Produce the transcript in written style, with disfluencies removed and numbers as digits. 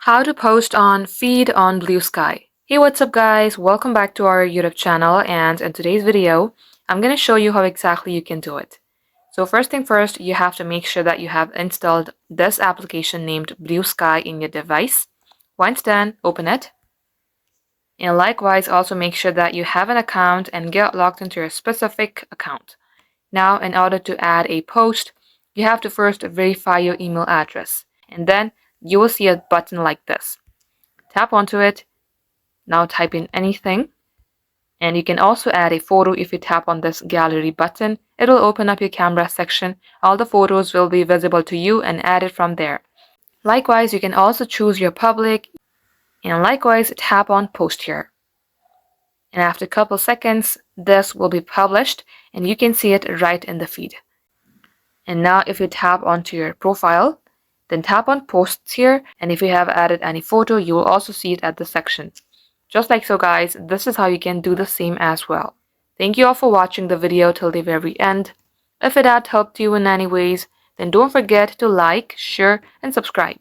How to post on feed on Bluesky. Hey, what's up guys? Welcome back to our YouTube channel, and in today's video, I'm going to show you how exactly you can do it. So first thing first, you have to make sure that you have installed this application named Bluesky in your device. Once done, open it. And likewise, also make sure that you have an account and get logged into your specific account. Now, in order to add a post, you have to first verify your email address, and then you will see a button like this. Tap onto it. Now type in anything, and you can also add a photo. If you tap on this gallery button, it will open up your camera section. All the photos will be visible to you and add it from there. Likewise, you can also choose your public, and likewise tap on post here. And after a couple seconds, this will be published and you can see it right in the feed. And now if you tap onto your profile, then tap on posts here, and if you have added any photo, you will also see it at the section. Just like so guys, this is how you can do the same as well. Thank you all for watching the video till the very end. If it had helped you in any ways, then don't forget to like, share, and subscribe.